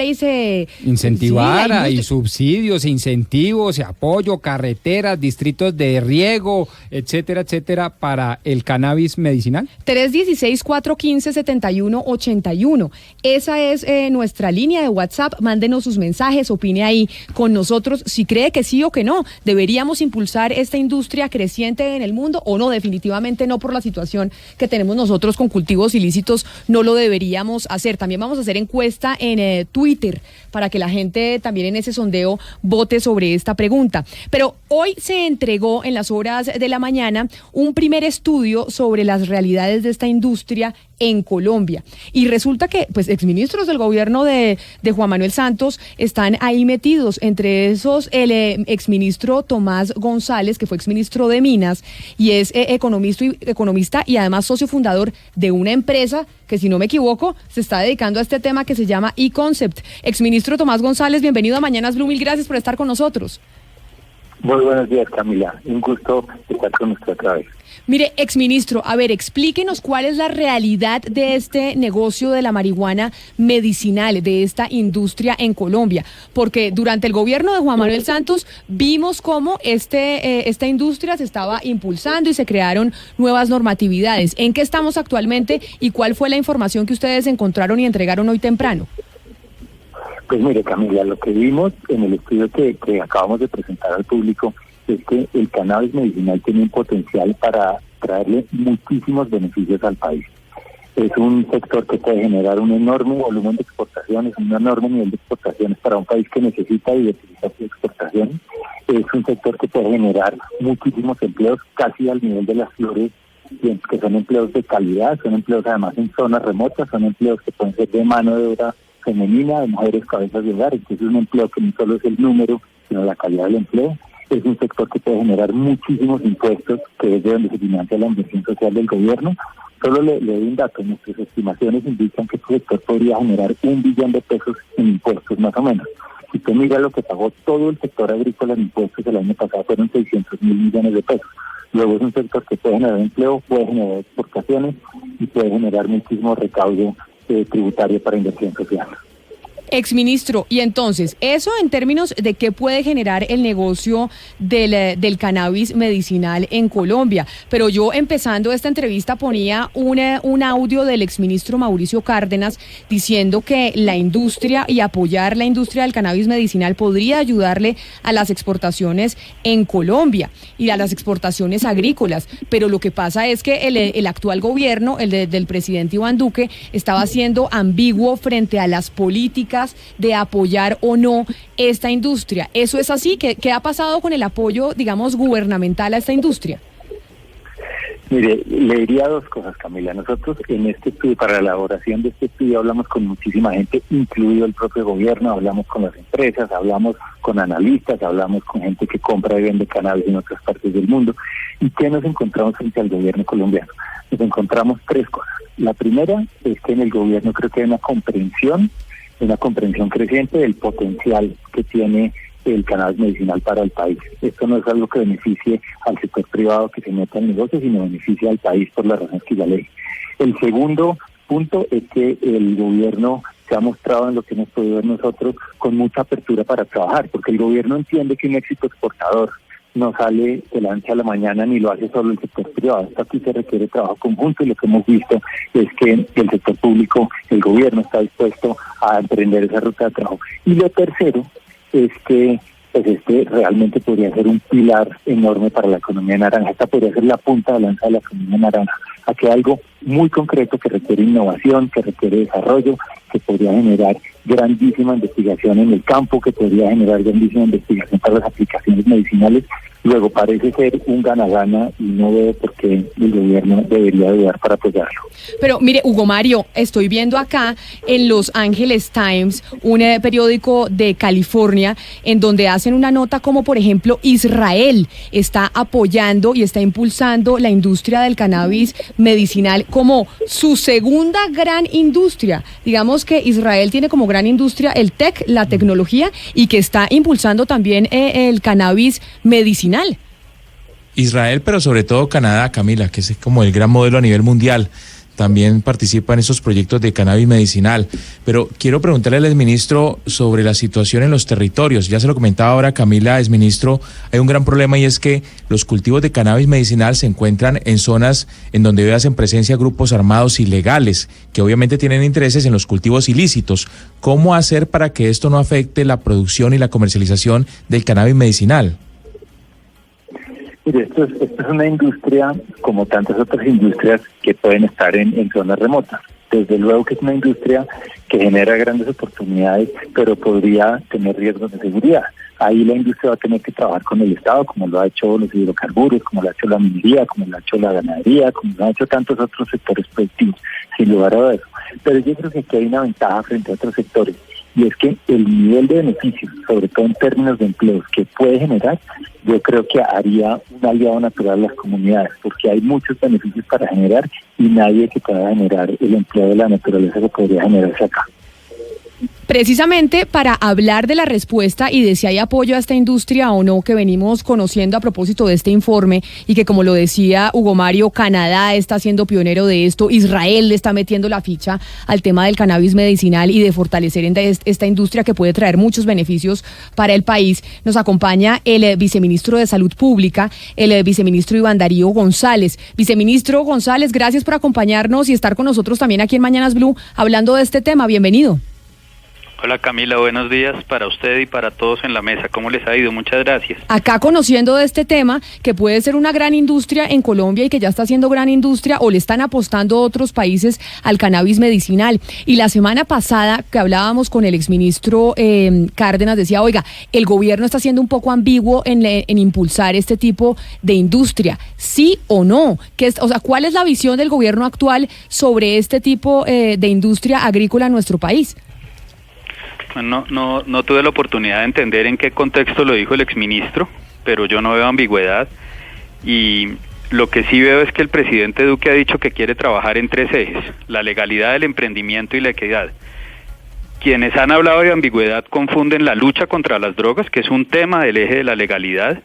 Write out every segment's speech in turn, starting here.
y se incentivar, sí, hay subsidios, incentivos, apoyo, carreteras, distritos de riego, etcétera, etcétera, para el cannabis medicinal. 316-415-7181. Esa es nuestra línea de WhatsApp. Mándenos sus mensajes, opine ahí con nosotros si cree que sí o que no. ¿Deberíamos impulsar esta industria creciente en el mundo o no? Definitivamente no, por la situación que tenemos nosotros con cultivos ilícitos, no lo deberíamos hacer. También vamos a hacer encuesta en Twitter para que la gente también en ese sondeo vote sobre esta pregunta. Pero hoy se entregó en las horas de la mañana un primer estudio sobre las realidades de esta industria en Colombia. Y resulta que pues exministros del gobierno de Juan Manuel Santos están ahí metidos, entre esos el exministro Tomás González, que fue exministro de Minas y es economista y además socio fundador de una empresa que, si no me equivoco, se está dedicando a este tema que se llama eConcept. Exministro Tomás González, bienvenido a Mañanas Blue, mil gracias por estar con nosotros. Muy buenos días, Camila. Un gusto estar con usted otra vez. Mire, exministro, a ver, explíquenos cuál es la realidad de este negocio de la marihuana medicinal, de esta industria en Colombia, porque durante el gobierno de Juan Manuel Santos vimos cómo esta industria se estaba impulsando y se crearon nuevas normatividades. ¿En qué estamos actualmente y cuál fue la información que ustedes encontraron y entregaron hoy temprano? Pues mire, Camila, lo que vimos en el estudio que acabamos de presentar al público es que el cannabis medicinal tiene un potencial para traerle muchísimos beneficios al país. Es un sector que puede generar un enorme volumen de exportaciones, un enorme nivel de exportaciones para un país que necesita diversificar sus exportaciones. Es un sector que puede generar muchísimos empleos, casi al nivel de las flores, que son empleos de calidad, son empleos además en zonas remotas, son empleos que pueden ser de mano de obra femenina, de mujeres cabezas de hogar. Entonces es un empleo que no solo es el número, sino la calidad del empleo. Es un sector que puede generar muchísimos impuestos, que es de donde se financia la inversión social del gobierno. Solo le doy un dato: nuestras estimaciones indican que este sector podría generar $1 billón en impuestos más o menos. Si usted mira lo que pagó todo el sector agrícola en impuestos el año pasado, fueron 600 mil millones de pesos. Luego es un sector que puede generar empleo, puede generar exportaciones y puede generar muchísimo recaudo tributario para inversión social. Exministro, y entonces, eso en términos de qué puede generar el negocio del cannabis medicinal en Colombia. Pero yo, empezando esta entrevista, ponía un audio del exministro Mauricio Cárdenas diciendo que la industria y apoyar la industria del cannabis medicinal podría ayudarle a las exportaciones en Colombia y a las exportaciones agrícolas. Pero lo que pasa es que el actual gobierno, del presidente Iván Duque, estaba siendo ambiguo frente a las políticas de apoyar o no esta industria. ¿Eso es así? ¿Qué ha pasado con el apoyo, digamos, gubernamental a esta industria? Mire, le diría dos cosas, Camila. Nosotros en este estudio, para la elaboración de este estudio, hablamos con muchísima gente, incluido el propio gobierno, hablamos con las empresas, hablamos con analistas, hablamos con gente que compra y vende cannabis en otras partes del mundo. ¿Y qué nos encontramos frente al gobierno colombiano? Nos encontramos tres cosas. La primera es que en el gobierno creo que hay una comprensión creciente del potencial que tiene el cannabis medicinal para el país. Esto no es algo que beneficie al sector privado que se meta en negocio, sino beneficia al país por las razones que ya leí. El segundo punto es que el gobierno se ha mostrado, en lo que hemos podido ver nosotros, con mucha apertura para trabajar, porque el gobierno entiende que un éxito exportador no sale de la noche a la mañana ni lo hace solo el sector privado. Esto aquí se requiere trabajo conjunto y lo que hemos visto es que el sector público, el gobierno, está dispuesto a emprender esa ruta de trabajo. Y lo tercero es que pues este realmente podría ser un pilar enorme para la economía naranja. Esta podría ser la punta de lanza de la economía naranja. Aquí hay algo muy concreto que requiere innovación, que requiere desarrollo, que podría generar grandísima investigación en el campo, que podría generar grandísima investigación para las aplicaciones medicinales. Luego parece ser un gana-gana y no veo por qué el gobierno debería ayudar para apoyarlo. Pero mire, Hugo Mario, estoy viendo acá en Los Angeles Times, un periódico de California, en donde hacen una nota como, por ejemplo, Israel está apoyando y está impulsando la industria del cannabis medicinal como su segunda gran industria. Digamos que Israel tiene como gran industria el tech, la tecnología, y que está impulsando también el cannabis medicinal. Israel, pero sobre todo Canadá, Camila, que es como el gran modelo a nivel mundial. también participa en estos proyectos de cannabis medicinal. Pero quiero preguntarle al exministro sobre la situación en los territorios. Ya se lo comentaba ahora Camila, exministro, hay un gran problema y es que los cultivos de cannabis medicinal se encuentran en zonas en donde hoy hacen presencia grupos armados ilegales, que obviamente tienen intereses en los cultivos ilícitos. ¿Cómo hacer para que esto no afecte la producción y la comercialización del cannabis medicinal? Mire, esto es una industria como tantas otras industrias que pueden estar en zonas remotas. Desde luego que es una industria que genera grandes oportunidades, pero podría tener riesgos de seguridad. Ahí la industria va a tener que trabajar con el Estado, como lo ha hecho los hidrocarburos, como lo ha hecho la minería, como lo ha hecho la ganadería, como lo han hecho tantos otros sectores productivos, sin lugar a eso. Pero yo creo que aquí hay una ventaja frente a otros sectores, y es que el nivel de beneficios, sobre todo en términos de empleos, que puede generar, yo creo que haría un aliado natural a las comunidades, porque hay muchos beneficios para generar y nadie que pueda generar el empleo de la naturaleza que podría generarse acá. Precisamente para hablar de la respuesta y de si hay apoyo a esta industria o no, que venimos conociendo a propósito de este informe, y que, como lo decía Hugo Mario, Canadá está siendo pionero de esto, Israel le está metiendo la ficha al tema del cannabis medicinal y de fortalecer esta industria que puede traer muchos beneficios para el país. Nos acompaña el viceministro de Salud Pública, el viceministro Iván Darío González. Viceministro González, gracias por acompañarnos y estar con nosotros también aquí en Mañanas Blue hablando de este tema. Bienvenido. Hola Camila, buenos días para usted y para todos en la mesa. ¿Cómo les ha ido? Muchas gracias. Acá conociendo de este tema, que puede ser una gran industria en Colombia y que ya está siendo gran industria, o le están apostando otros países al cannabis medicinal. Y la semana pasada que hablábamos con el exministro Cárdenas, decía, oiga, el gobierno está siendo un poco ambiguo en impulsar este tipo de industria. ¿Sí o no? ¿Cuál es la visión del gobierno actual sobre este tipo de industria agrícola en nuestro país? No tuve la oportunidad de entender en qué contexto lo dijo el exministro, pero yo no veo ambigüedad, y lo que sí veo es que el presidente Duque ha dicho que quiere trabajar en tres ejes: la legalidad, el emprendimiento y la equidad. Quienes han hablado de ambigüedad confunden la lucha contra las drogas, que es un tema del eje de la legalidad,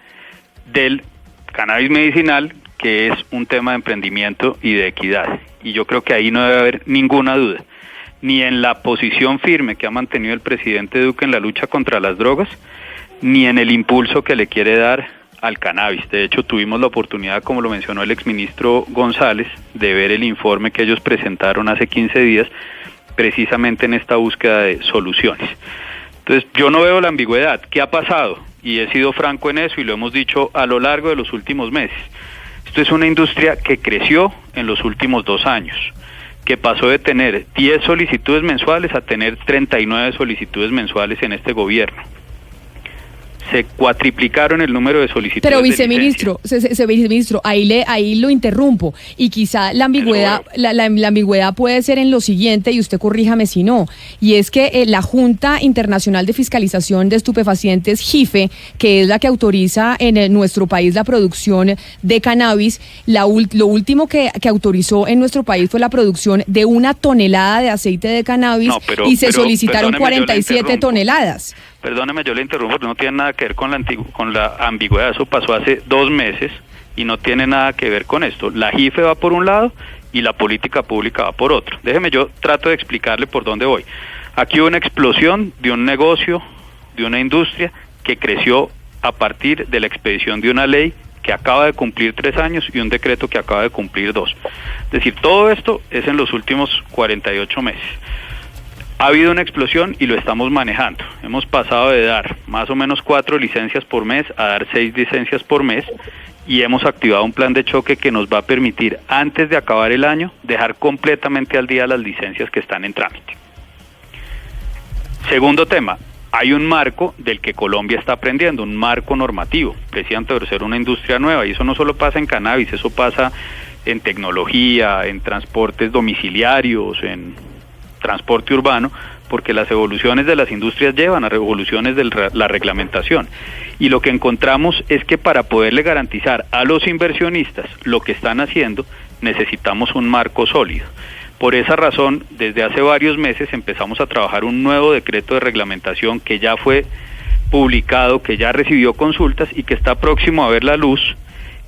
del cannabis medicinal, que es un tema de emprendimiento y de equidad, y yo creo que ahí no debe haber ninguna duda, ni en la posición firme que ha mantenido el presidente Duque en la lucha contra las drogas, ni en el impulso que le quiere dar al cannabis. De hecho, tuvimos la oportunidad, como lo mencionó el exministro González, de ver el informe que ellos presentaron hace 15 días, precisamente en esta búsqueda de soluciones. Entonces, yo no veo la ambigüedad. ¿Qué ha pasado? Y he sido franco en eso y lo hemos dicho a lo largo de los últimos meses. Esto es una industria que creció en los últimos 2 años, que pasó de tener 10 solicitudes mensuales a tener 39 solicitudes mensuales en este gobierno. Se cuatriplicaron el número de solicitudes. Pero viceministro, ahí lo interrumpo, y quizá la ambigüedad, la ambigüedad puede ser en lo siguiente, y usted corríjame si no, y es que la Junta Internacional de Fiscalización de Estupefacientes, JIFE, que es la que autoriza en nuestro país la producción de cannabis, lo último que autorizó en nuestro país fue la producción de 1 tonelada de aceite de cannabis, y se solicitaron 47 toneladas. Perdóneme, yo le interrumpo, no tiene nada que ver con la ambigüedad. Eso pasó hace 2 meses y no tiene nada que ver con esto. La JIFE va por un lado y la política pública va por otro. Déjeme, yo trato de explicarle por dónde voy. Aquí hubo una explosión de un negocio, de una industria que creció a partir de la expedición de una ley que acaba de cumplir 3 años y un decreto que acaba de cumplir 2. Es decir, todo esto es en los últimos 48 meses. Ha habido una explosión y lo estamos manejando. Hemos pasado de dar más o menos 4 licencias por mes a dar 6 licencias por mes, y hemos activado un plan de choque que nos va a permitir, antes de acabar el año, dejar completamente al día las licencias que están en trámite. Segundo tema, hay un marco del que Colombia está aprendiendo, un marco normativo, precisamente por ser una industria nueva, y eso no solo pasa en cannabis, eso pasa en tecnología, en transportes domiciliarios, en transporte urbano, porque las evoluciones de las industrias llevan a revoluciones de la reglamentación. Y lo que encontramos es que para poderle garantizar a los inversionistas lo que están haciendo, necesitamos un marco sólido. Por esa razón, desde hace varios meses empezamos a trabajar un nuevo decreto de reglamentación que ya fue publicado, que ya recibió consultas y que está próximo a ver la luz,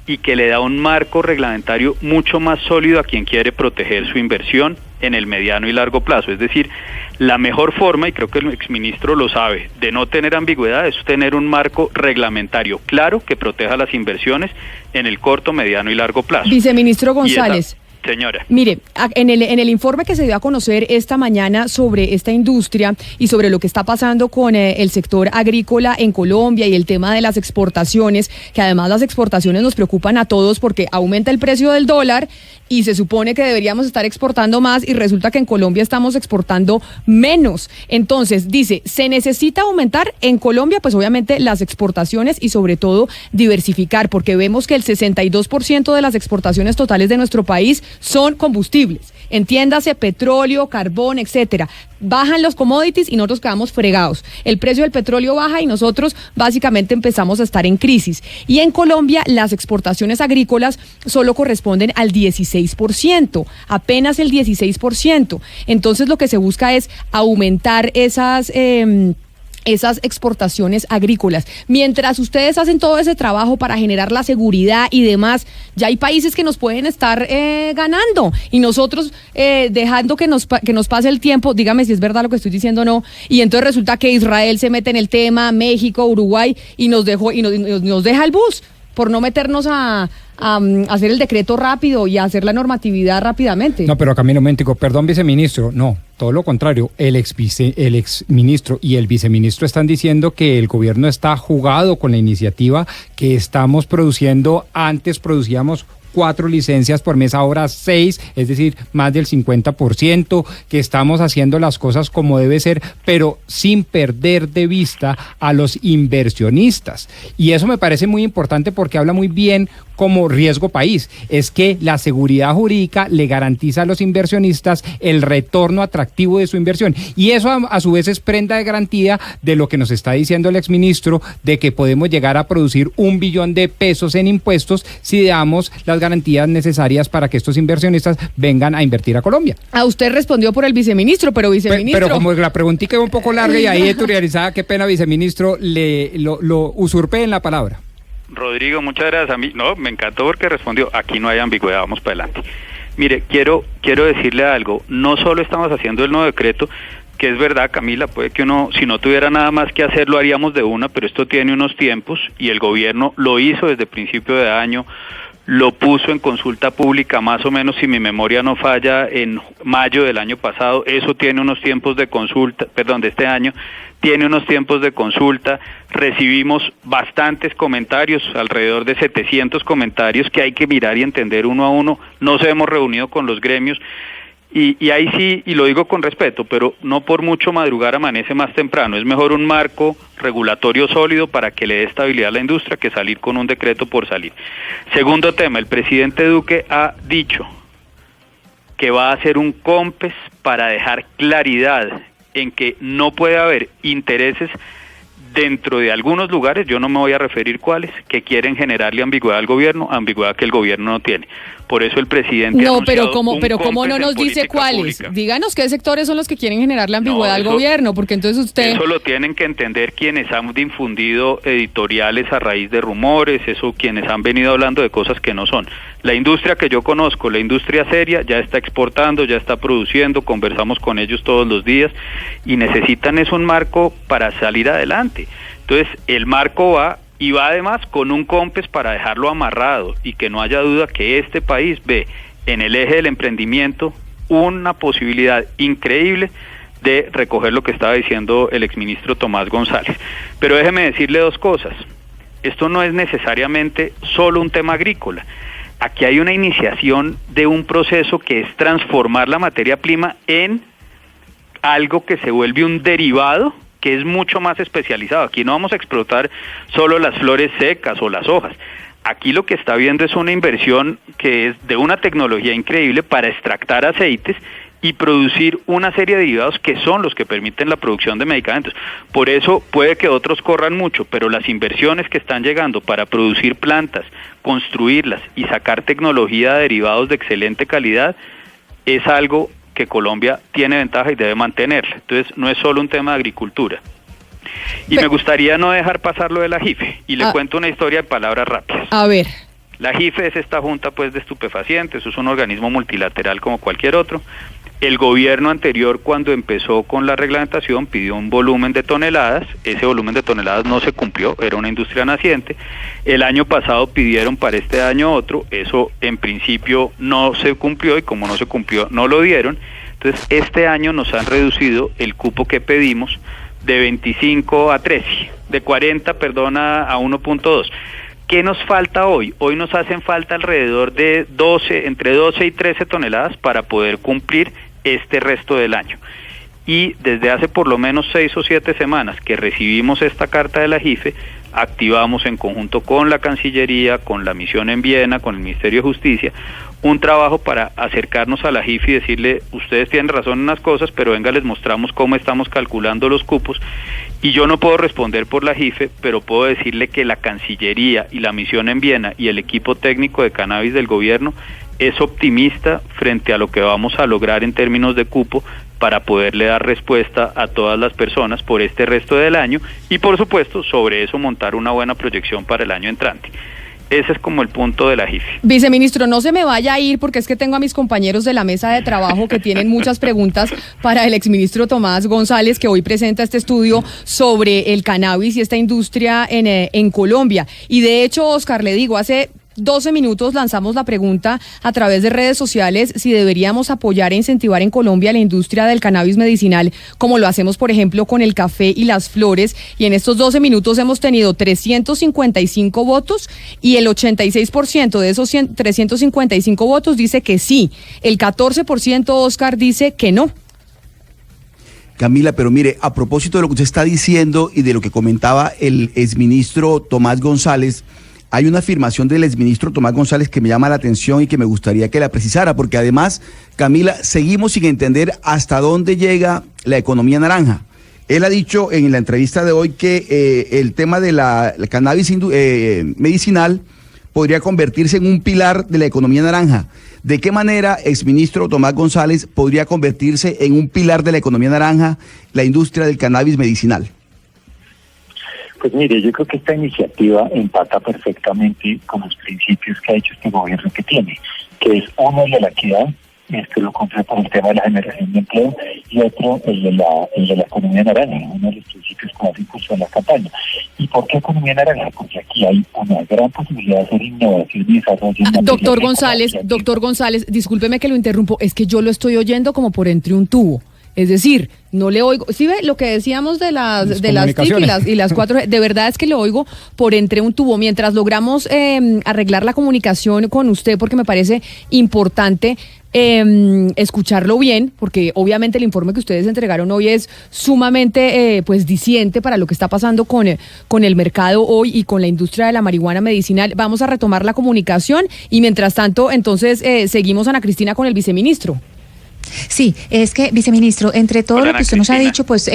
y que le da un marco reglamentario mucho más sólido a quien quiere proteger su inversión en el mediano y largo plazo. Es decir, la mejor forma, y creo que el exministro lo sabe, de no tener ambigüedad es tener un marco reglamentario claro que proteja las inversiones en el corto, mediano y largo plazo. Viceministro González. Señora. Mire, en el informe que se dio a conocer esta mañana sobre esta industria y sobre lo que está pasando con el sector agrícola en Colombia y el tema de las exportaciones, que además las exportaciones nos preocupan a todos porque aumenta el precio del dólar y se supone que deberíamos estar exportando más y resulta que en Colombia estamos exportando menos. Entonces, dice, se necesita aumentar en Colombia, pues obviamente las exportaciones y sobre todo diversificar, porque vemos que el 62% de las exportaciones totales de nuestro país son combustibles, entiéndase petróleo, carbón, etcétera. Bajan los commodities y nosotros quedamos fregados. El precio del petróleo baja y nosotros básicamente empezamos a estar en crisis. Y en Colombia las exportaciones agrícolas solo corresponden al 16%, apenas el 16%. Entonces lo que se busca es aumentar esas exportaciones agrícolas. Mientras ustedes hacen todo ese trabajo para generar la seguridad y demás, ya hay países que nos pueden estar ganando y nosotros dejando que nos pase el tiempo, dígame si es verdad lo que estoy diciendo o no, y entonces resulta que Israel se mete en el tema, México, Uruguay, y nos deja el bus por no meternos a hacer el decreto rápido y a hacer la normatividad rápidamente. No, pero Camilo Méntico, perdón, viceministro, no, todo lo contrario, el exministro y el viceministro están diciendo que el gobierno está jugado con la iniciativa, que estamos produciendo, antes producíamos 4 licencias por mes, ahora 6, es decir, más del 50%, que estamos haciendo las cosas como debe ser, pero sin perder de vista a los inversionistas. Y eso me parece muy importante porque habla muy bien como riesgo país, es que la seguridad jurídica le garantiza a los inversionistas el retorno atractivo de su inversión. Y eso a su vez es prenda de garantía de lo que nos está diciendo el exministro, de que podemos llegar a producir 1 billón de pesos en impuestos si damos las garantías necesarias para que estos inversionistas vengan a invertir a Colombia. A usted respondió por el viceministro, pero viceministro... Pero como la preguntita es un poco larga y ahí editorializada, qué pena, viceministro, lo usurpé en la palabra. Rodrigo, muchas gracias. A mí, no, me encantó porque respondió, aquí no hay ambigüedad, vamos para adelante. Mire, quiero decirle algo, no solo estamos haciendo el nuevo decreto, que es verdad, Camila, puede que uno, si no tuviera nada más que hacer, lo haríamos de una, pero esto tiene unos tiempos y el gobierno lo hizo desde principio de año, lo puso en consulta pública más o menos, si mi memoria no falla, en mayo del año pasado. Eso tiene unos tiempos de consulta, de este año, tiene unos tiempos de consulta. Recibimos bastantes comentarios, alrededor de 700 comentarios que hay que mirar y entender uno a uno. Nos hemos reunido con los gremios y ahí sí, y lo digo con respeto, pero no por mucho madrugar amanece más temprano. Es mejor un marco regulatorio sólido para que le dé estabilidad a la industria que salir con un decreto por salir. Segundo tema, el presidente Duque ha dicho que va a hacer un COMPES para dejar claridad en que no puede haber intereses dentro de algunos lugares, yo no me voy a referir cuáles, que quieren generarle ambigüedad al gobierno, ambigüedad que el gobierno no tiene. Por eso el presidente no, pero cómo no nos dice cuáles. Pública. Díganos qué sectores son los que quieren generarle ambigüedad al gobierno, porque entonces usted... Eso lo tienen que entender quienes han difundido editoriales a raíz de rumores, eso quienes han venido hablando de cosas que no son. La industria que yo conozco, la industria seria, ya está exportando, ya está produciendo, conversamos con ellos todos los días y necesitan un marco para salir adelante. Entonces, el marco va además con un COMPES para dejarlo amarrado y que no haya duda que este país ve en el eje del emprendimiento una posibilidad increíble de recoger lo que estaba diciendo el exministro Tomás González. Pero déjeme decirle dos cosas. Esto no es necesariamente solo un tema agrícola. Aquí hay una iniciación de un proceso que es transformar la materia prima en algo que se vuelve un derivado que es mucho más especializado. Aquí no vamos a explotar solo las flores secas o las hojas. Aquí lo que está viendo es una inversión que es de una tecnología increíble para extractar aceites y producir una serie de derivados que son los que permiten la producción de medicamentos. Por eso puede que otros corran mucho, pero las inversiones que están llegando para producir plantas, construirlas y sacar tecnología de derivados de excelente calidad es algo que Colombia tiene ventaja y debe mantenerla. Entonces no es solo un tema de agricultura. Y me gustaría no dejar pasar lo de la JIFE, y le cuento una historia de palabras rápidas. A ver. La JIFE es esta junta pues de estupefacientes, eso es un organismo multilateral como cualquier otro. El gobierno anterior, cuando empezó con la reglamentación, pidió un volumen de toneladas, ese volumen de toneladas no se cumplió, era una industria naciente. El año pasado pidieron para este año otro, eso en principio no se cumplió y como no se cumplió no lo dieron. Entonces este año nos han reducido el cupo que pedimos de 25 a 13, de 40, a 1.2. ¿Qué nos falta hoy? Hoy nos hacen falta alrededor de entre 12 y 13 toneladas para poder cumplir este resto del año. Y desde hace por lo menos 6 o 7 semanas que recibimos esta carta de la JIFE, activamos en conjunto con la Cancillería, con la misión en Viena, con el Ministerio de Justicia, un trabajo para acercarnos a la JIFE y decirle, ustedes tienen razón en unas cosas, pero venga, les mostramos cómo estamos calculando los cupos. Y yo no puedo responder por la JIFE, pero puedo decirle que la Cancillería y la misión en Viena y el equipo técnico de cannabis del gobierno es optimista frente a lo que vamos a lograr en términos de cupo para poderle dar respuesta a todas las personas por este resto del año y por supuesto sobre eso montar una buena proyección para el año entrante. Ese es como el punto de la JIFE. Viceministro, no se me vaya a ir porque es que tengo a mis compañeros de la mesa de trabajo que tienen muchas preguntas para el exministro Tomás González, que hoy presenta este estudio sobre el cannabis y esta industria en Colombia. Y de hecho, Oscar, le digo, hace 12 minutos lanzamos la pregunta a través de redes sociales si deberíamos apoyar e incentivar en Colombia la industria del cannabis medicinal, como lo hacemos, por ejemplo, con el café y las flores. Y en estos 12 minutos hemos tenido 355 votos y el 86% de esos 355 votos dice que sí. El 14%, Oscar, dice que no. Camila, pero mire, a propósito de lo que usted está diciendo y de lo que comentaba el exministro Tomás González, hay una afirmación del exministro Tomás González que me llama la atención y que me gustaría que la precisara, porque además, Camila, seguimos sin entender hasta dónde llega la economía naranja. Él ha dicho en la entrevista de hoy que el tema de la cannabis medicinal podría convertirse en un pilar de la economía naranja. ¿De qué manera, exministro Tomás González, podría convertirse en un pilar de la economía naranja la industria del cannabis medicinal? Pues mire, yo creo que esta iniciativa empata perfectamente con los principios que ha hecho este gobierno que tiene, que es uno el de la equidad, lo cumple por el tema de la generación de empleo, y otro el de la economía naranja, uno de los principios que más impulsó en la campaña. ¿Y por qué economía naranja? Porque aquí hay una gran posibilidad de hacer innovación y desarrollo. Doctor González, discúlpeme que lo interrumpo, es que yo lo estoy oyendo como por entre un tubo. Es decir, no le oigo. ¿Sí ve lo que decíamos de las TIC y las 4G? De verdad es que lo oigo por entre un tubo. Mientras logramos arreglar la comunicación con usted, porque me parece importante escucharlo bien, porque obviamente el informe que ustedes entregaron hoy es sumamente diciente para lo que está pasando con el mercado hoy y con la industria de la marihuana medicinal. Vamos a retomar la comunicación y mientras tanto, entonces, seguimos, Ana Cristina, con el viceministro. Sí, es que, viceministro, entre todo lo que usted nos ha dicho, pues,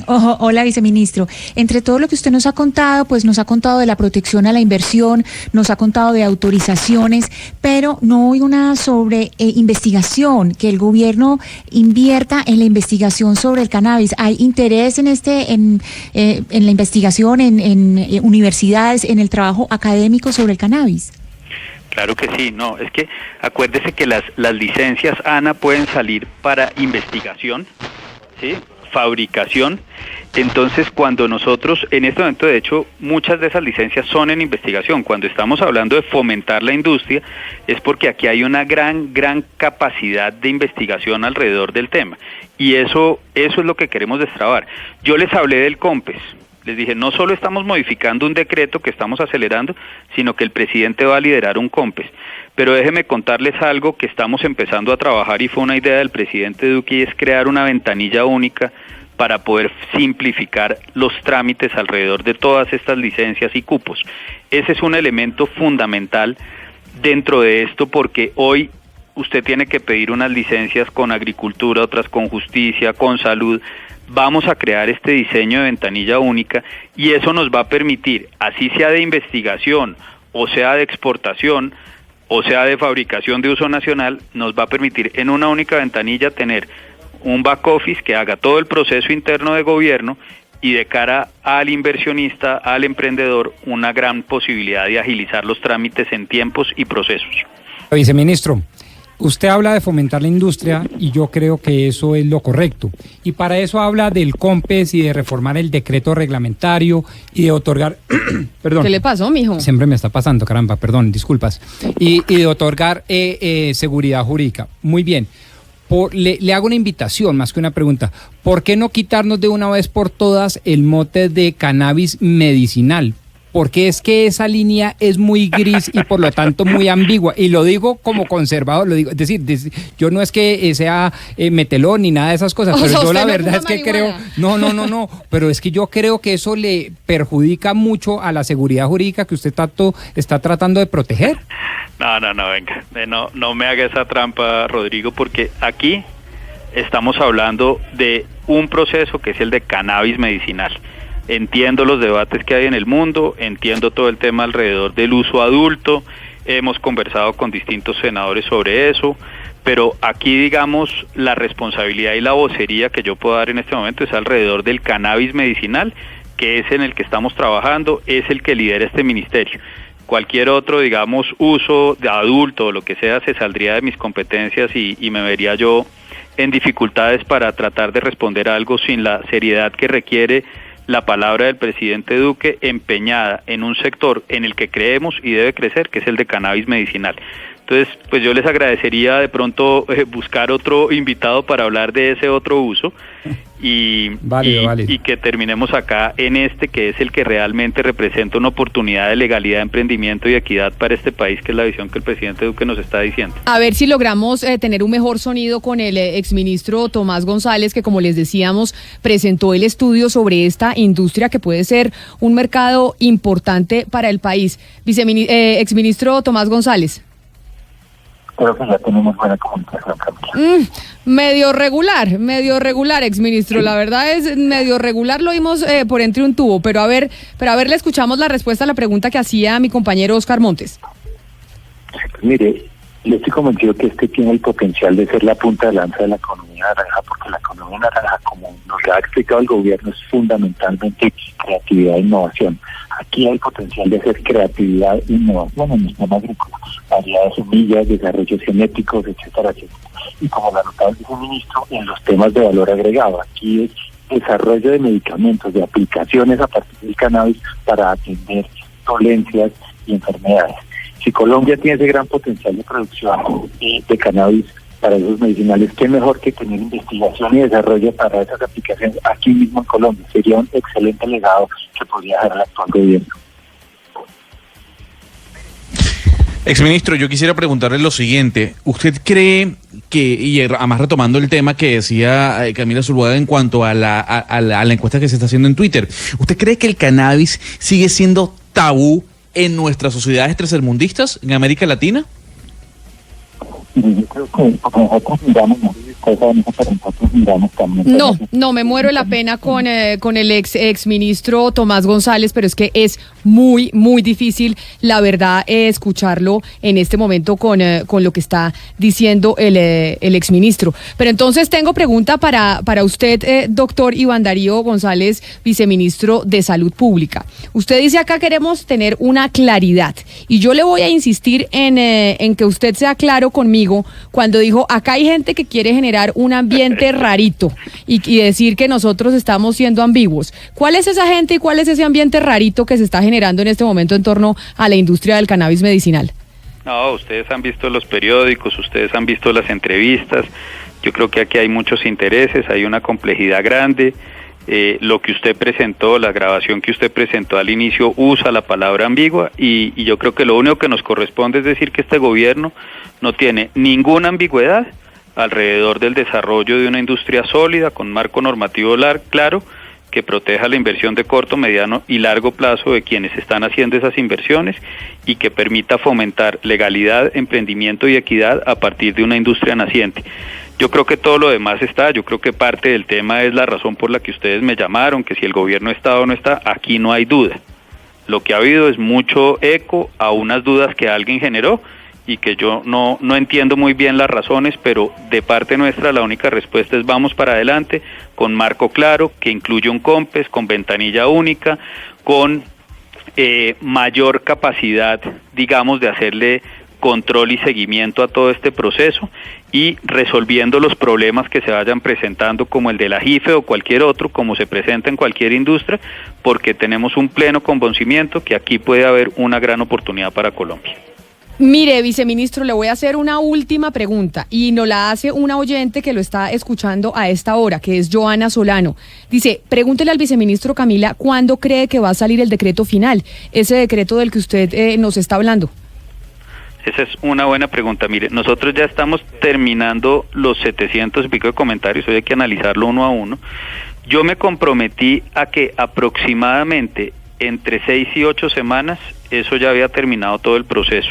hola, viceministro, entre todo lo que usted nos ha contado, pues nos ha contado de la protección a la inversión, nos ha contado de autorizaciones, pero no hay una sobre investigación, que el gobierno invierta en la investigación sobre el cannabis. ¿Hay interés en la investigación, en universidades, en el trabajo académico sobre el cannabis? Claro que sí, no, es que acuérdese que las licencias, Ana, pueden salir para investigación, ¿sí? Fabricación. Entonces, cuando nosotros, en este momento, de hecho, muchas de esas licencias son en investigación. Cuando estamos hablando de fomentar la industria, es porque aquí hay una gran capacidad de investigación alrededor del tema. Y eso es lo que queremos destrabar. Yo les hablé del COMPES. Les dije, no solo estamos modificando un decreto que estamos acelerando, sino que el presidente va a liderar un COMPES. Pero déjenme contarles algo que estamos empezando a trabajar y fue una idea del presidente Duque, y es crear una ventanilla única para poder simplificar los trámites alrededor de todas estas licencias y cupos. Ese es un elemento fundamental dentro de esto, porque hoy usted tiene que pedir unas licencias con agricultura, otras con justicia, con salud. Vamos a crear este diseño de ventanilla única y eso nos va a permitir, así sea de investigación, o sea de exportación, o sea de fabricación de uso nacional, nos va a permitir en una única ventanilla tener un back office que haga todo el proceso interno de gobierno y de cara al inversionista, al emprendedor, una gran posibilidad de agilizar los trámites en tiempos y procesos. Viceministro, usted habla de fomentar la industria y yo creo que eso es lo correcto. Y para eso habla del COMPES y de reformar el decreto reglamentario y de otorgar... perdón. ¿Qué le pasó, mijo? Siempre me está pasando, caramba, perdón, disculpas. Y de otorgar seguridad jurídica. Muy bien. Le hago una invitación más que una pregunta. ¿Por qué no quitarnos de una vez por todas el mote de cannabis medicinal? Porque es que esa línea es muy gris y por lo tanto muy ambigua. Y lo digo como conservador, lo digo, es decir, yo no es que sea metelón ni nada de esas cosas, pero yo la verdad es que creo, no, pero es que yo creo que eso le perjudica mucho a la seguridad jurídica que usted tanto está tratando de proteger. No, venga, no me haga esa trampa, Rodrigo, porque aquí estamos hablando de un proceso que es el de cannabis medicinal. Entiendo los debates que hay en el mundo, entiendo todo el tema alrededor del uso adulto, hemos conversado con distintos senadores sobre eso, pero aquí, digamos, la responsabilidad y la vocería que yo puedo dar en este momento es alrededor del cannabis medicinal, que es en el que estamos trabajando, es el que lidera este ministerio. Cualquier otro, digamos, uso de adulto o lo que sea, se saldría de mis competencias y me vería yo en dificultades para tratar de responder algo sin la seriedad que requiere la palabra del presidente Duque, empeñada en un sector en el que creemos y debe crecer, que es el de cannabis medicinal. Entonces, pues yo les agradecería de pronto buscar otro invitado para hablar de ese otro uso y que terminemos acá en este, que es el que realmente representa una oportunidad de legalidad, emprendimiento y equidad para este país, que es la visión que el presidente Duque nos está diciendo. A ver si logramos tener un mejor sonido con el exministro Tomás González, que como les decíamos, presentó el estudio sobre esta industria que puede ser un mercado importante para el país. Exministro Tomás González. Creo que ya tenemos buena comunicación, Camila. Medio regular, exministro. La verdad es medio regular, lo vimos por entre un tubo, pero a ver, le escuchamos la respuesta a la pregunta que hacía mi compañero Oscar Montes. Mire, yo estoy convencido que este tiene el potencial de ser la punta de lanza de la economía naranja, porque la economía naranja, como nos ha explicado el gobierno, es fundamentalmente creatividad e innovación. Aquí hay potencial de hacer creatividad e innovación en el sistema agrícola, variedad de semillas, desarrollos genéticos, etcétera. Y como la notaba el viceministro, en los temas de valor agregado, aquí es desarrollo de medicamentos, de aplicaciones a partir del cannabis para atender dolencias y enfermedades. Si Colombia tiene ese gran potencial de producción de cannabis para esos medicinales, qué mejor que tener investigación y desarrollo para esas aplicaciones aquí mismo en Colombia. Sería un excelente legado que podría dejar el actual gobierno. Exministro, yo quisiera preguntarle lo siguiente. ¿Usted cree que, y además retomando el tema que decía Camila Zuluaga en cuanto a la encuesta que se está haciendo en Twitter, ¿usted cree que el cannabis sigue siendo tabú en nuestras sociedades tercermundistas, en América Latina? Yo creo que nosotros miramos pero nosotros miramos también. No, me muero de la pena con el exministro Tomás González, pero es que es muy difícil, la verdad, escucharlo en este momento con lo que está diciendo el exministro. Pero entonces tengo pregunta para usted, doctor Iván Darío González, viceministro de Salud Pública. Usted dice acá queremos tener una claridad, y yo le voy a insistir en que usted sea claro conmigo cuando dijo, acá hay gente que quiere generar un ambiente rarito y decir que nosotros estamos siendo ambiguos. ¿Cuál es esa gente y cuál es ese ambiente rarito que se está generando en este momento en torno a la industria del cannabis medicinal? No, ustedes han visto los periódicos, ustedes han visto las entrevistas. Yo creo que aquí hay muchos intereses, hay una complejidad grande. Lo que usted presentó, la grabación que usted presentó al inicio usa la palabra ambigua y yo creo que lo único que nos corresponde es decir que este gobierno no tiene ninguna ambigüedad alrededor del desarrollo de una industria sólida, con marco normativo claro, que proteja la inversión de corto, mediano y largo plazo de quienes están haciendo esas inversiones y que permita fomentar legalidad, emprendimiento y equidad a partir de una industria naciente. Yo creo que todo lo demás está, yo creo que parte del tema es la razón por la que ustedes me llamaron, que si el gobierno está o no está, aquí no hay duda. Lo que ha habido es mucho eco a unas dudas que alguien generó y que yo no entiendo muy bien las razones, pero de parte nuestra la única respuesta es vamos para adelante, con marco claro, que incluye un COMPES, con ventanilla única, con mayor capacidad, digamos, de hacerle control y seguimiento a todo este proceso y resolviendo los problemas que se vayan presentando, como el de la JIFE o cualquier otro, como se presenta en cualquier industria, porque tenemos un pleno convencimiento que aquí puede haber una gran oportunidad para Colombia. Mire, viceministro, le voy a hacer una última pregunta y nos la hace una oyente que lo está escuchando a esta hora, que es Joana Solano. Dice, pregúntele al viceministro Camila cuándo cree que va a salir el decreto final, ese decreto del que usted nos está hablando. Esa es una buena pregunta. Mire, nosotros ya estamos terminando los 700 y pico de comentarios, hoy hay que analizarlo uno a uno. Yo me comprometí a que aproximadamente entre 6 y 8 semanas eso ya había terminado todo el proceso.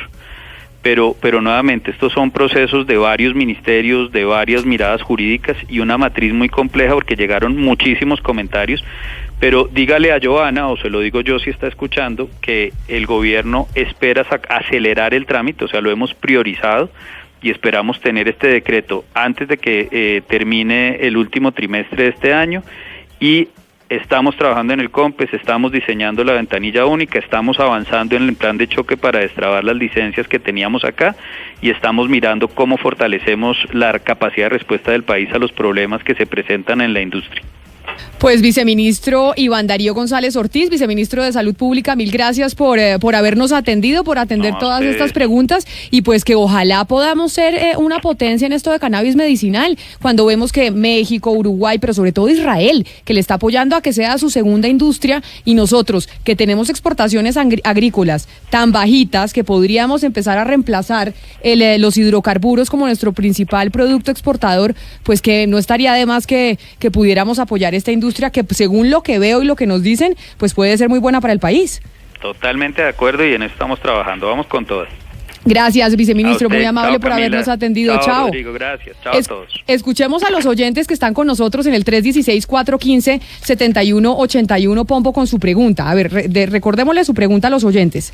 Pero nuevamente, estos son procesos de varios ministerios, de varias miradas jurídicas y una matriz muy compleja porque llegaron muchísimos comentarios, pero dígale a Joana, o se lo digo yo si está escuchando, que el gobierno espera acelerar el trámite, o sea, lo hemos priorizado y esperamos tener este decreto antes de que termine el último trimestre de este año y estamos trabajando en el COMPES, estamos diseñando la ventanilla única, estamos avanzando en el plan de choque para destrabar las licencias que teníamos acá y estamos mirando cómo fortalecemos la capacidad de respuesta del país a los problemas que se presentan en la industria. Pues viceministro Iván Darío González Ortiz, viceministro de Salud Pública, mil gracias por habernos atendido, por atender todas estas preguntas y pues que ojalá podamos ser una potencia en esto de cannabis medicinal, cuando vemos que México, Uruguay, pero sobre todo Israel, que le está apoyando a que sea su segunda industria y nosotros que tenemos exportaciones agrícolas tan bajitas que podríamos empezar a reemplazar los hidrocarburos como nuestro principal producto exportador, pues que no estaría de más que pudiéramos apoyar esta industria que según lo que veo y lo que nos dicen, pues puede ser muy buena para el país. Totalmente de acuerdo y en eso estamos trabajando, vamos con todas. Gracias, viceministro, usted, muy amable chao, por Camila. habernos atendido. Chao. Rodrigo, gracias. Chao a todos. Escuchemos a los oyentes que están con nosotros en el 316-415-7181, Pompo, con su pregunta. A ver, recordémosle su pregunta a los oyentes.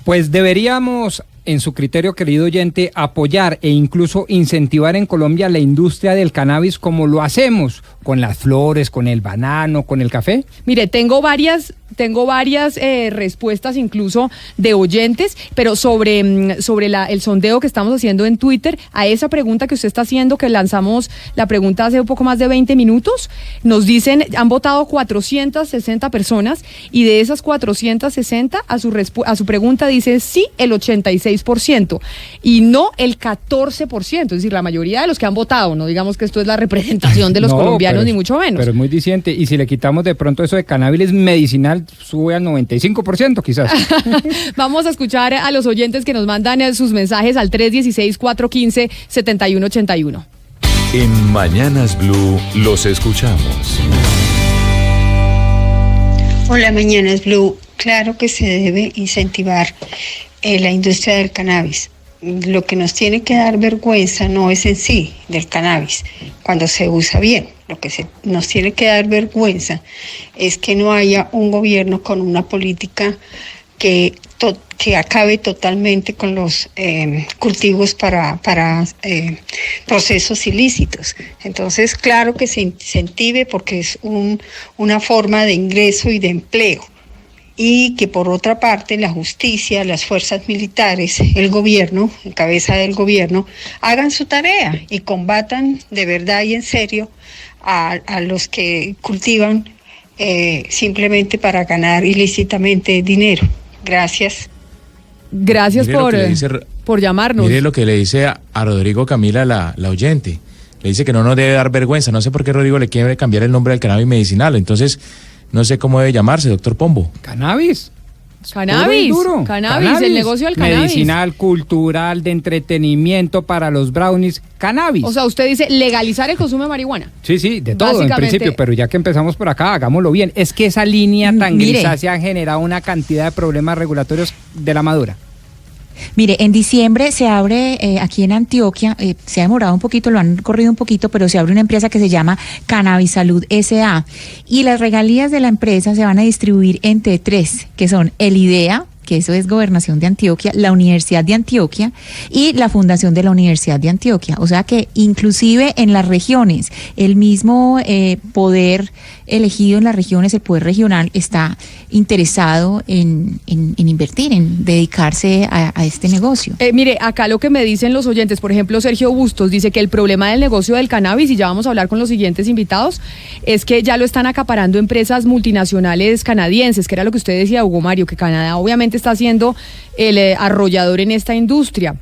Pues deberíamos, en su criterio, querido oyente, apoyar e incluso incentivar en Colombia la industria del cannabis como lo hacemos con las flores, con el banano, con el café. Mire, tengo varias respuestas incluso de oyentes, pero sobre el sondeo que estamos haciendo en Twitter, a esa pregunta que usted está haciendo, que lanzamos la pregunta hace un poco más de 20 minutos, nos dicen, han votado 460 personas y de esas 460 a su pregunta dice sí el 86% y no el 14%, es decir, la mayoría de los que han votado, no digamos que esto es la representación de los colombianos ni mucho menos. Pero es muy diciente y si le quitamos de pronto eso de cannabis medicinal sube al 95% quizás. Vamos a escuchar a los oyentes que nos mandan sus mensajes al 316-415-7181. En Mañanas Blue los escuchamos. Hola, Mañanas Blue. Claro que se debe incentivar la industria del cannabis. Lo que nos tiene que dar vergüenza no es en sí del cannabis, cuando se usa bien. Lo que nos tiene que dar vergüenza es que no haya un gobierno con una política que acabe totalmente con los cultivos para procesos ilícitos. Entonces, claro que se incentive porque es una forma de ingreso y de empleo. Y que por otra parte la justicia, las fuerzas militares, el gobierno, en cabeza del gobierno, hagan su tarea y combatan de verdad y en serio a los que cultivan simplemente para ganar ilícitamente dinero. Gracias. Gracias por llamarnos. Mire lo que le dice a Rodrigo Camila, la oyente. Le dice que no nos debe dar vergüenza. No sé por qué Rodrigo le quiere cambiar el nombre del cannabis medicinal. Entonces, no sé cómo debe llamarse, doctor Pombo. Cannabis, el negocio del cannabis. Medicinal, cultural, de entretenimiento, para los brownies, cannabis. O sea, usted dice legalizar el consumo de marihuana. Sí, de todo en principio, pero ya que empezamos por acá, hagámoslo bien. Es que esa línea tan grisácea ha generado una cantidad de problemas regulatorios de la madura. Mire, en diciembre se abre aquí en Antioquia, se ha demorado un poquito, lo han corrido un poquito, pero se abre una empresa que se llama Cannabis Salud S.A. y las regalías de la empresa se van a distribuir entre tres, que son el IDEA, que eso es Gobernación de Antioquia, la Universidad de Antioquia y la Fundación de la Universidad de Antioquia. O sea que inclusive en las regiones, el mismo poder elegido en las regiones, el poder regional, está interesado en invertir, en dedicarse a este negocio. Mire, acá lo que me dicen los oyentes, por ejemplo, Sergio Bustos dice que el problema del negocio del cannabis, y ya vamos a hablar con los siguientes invitados, es que ya lo están acaparando empresas multinacionales canadienses, que era lo que usted decía, Hugo Mario, que Canadá obviamente está siendo el arrollador en esta industria.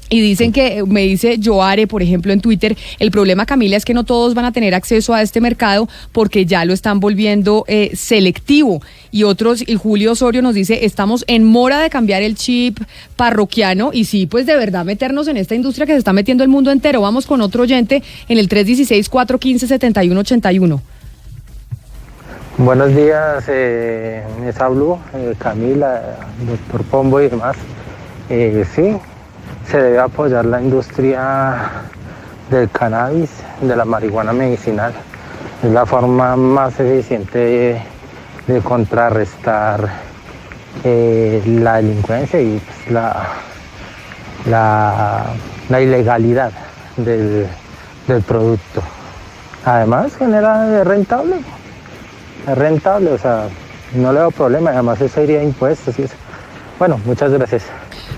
Y dicen que, me dice Joare, por ejemplo, en Twitter, el problema, Camila, es que no todos van a tener acceso a este mercado porque ya lo están volviendo selectivo. Y otros, y Julio Osorio nos dice, estamos en mora de cambiar el chip parroquiano y sí, pues de verdad meternos en esta industria que se está metiendo el mundo entero. Vamos con otro oyente en el 316-415-7181. Buenos días, Mesa Blue, Camila, doctor Pombo y demás. Sí, se debe apoyar la industria del cannabis, de la marihuana medicinal. Es la forma más eficiente de contrarrestar la delincuencia y pues, la ilegalidad del producto. Además, es rentable, o sea, no le veo problema, además eso iría a impuestos y eso. Bueno, muchas gracias.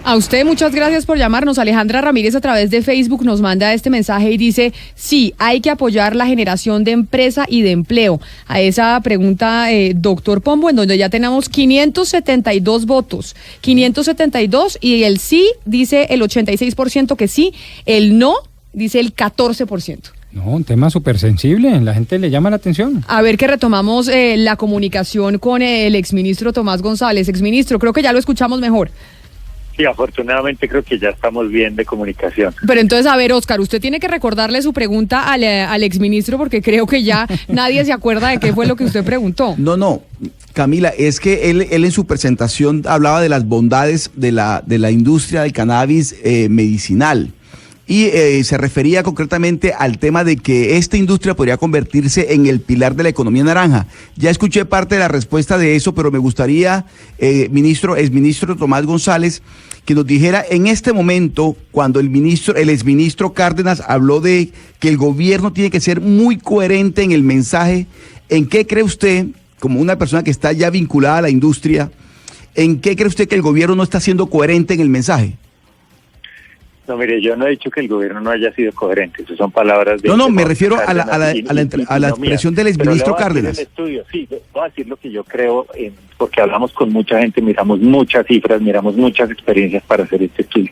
A usted muchas gracias por llamarnos. Alejandra Ramírez a través de Facebook nos manda este mensaje y dice, sí, hay que apoyar la generación de empresa y de empleo. A esa pregunta, doctor Pombo, en donde ya tenemos 572 votos, 572, y el sí dice el 86% que sí, el no dice el 14%. No, un tema súper sensible, la gente le llama la atención. A ver que retomamos la comunicación con el exministro Tomás González. Exministro, creo que ya lo escuchamos mejor. Sí, afortunadamente creo que ya estamos bien de comunicación. Pero entonces, a ver, Óscar, usted tiene que recordarle su pregunta al exministro porque creo que ya nadie se acuerda de qué fue lo que usted preguntó. No, Camila, es que él en su presentación hablaba de las bondades de la industria del cannabis medicinal. Y se refería concretamente al tema de que esta industria podría convertirse en el pilar de la economía naranja. Ya escuché parte de la respuesta de eso, pero me gustaría, exministro Tomás González, que nos dijera en este momento, cuando el exministro Cárdenas habló de que el gobierno tiene que ser muy coherente en el mensaje, ¿en qué cree usted, como una persona que está ya vinculada a la industria, en qué cree usted que el gobierno no está siendo coherente en el mensaje? No, mire, yo no he dicho que el gobierno no haya sido coherente, esas son palabras de... No, me refiero a la expresión del exministro Cárdenas. Sí, voy a decir lo que yo creo, porque hablamos con mucha gente, miramos muchas cifras, miramos muchas experiencias para hacer este estudio.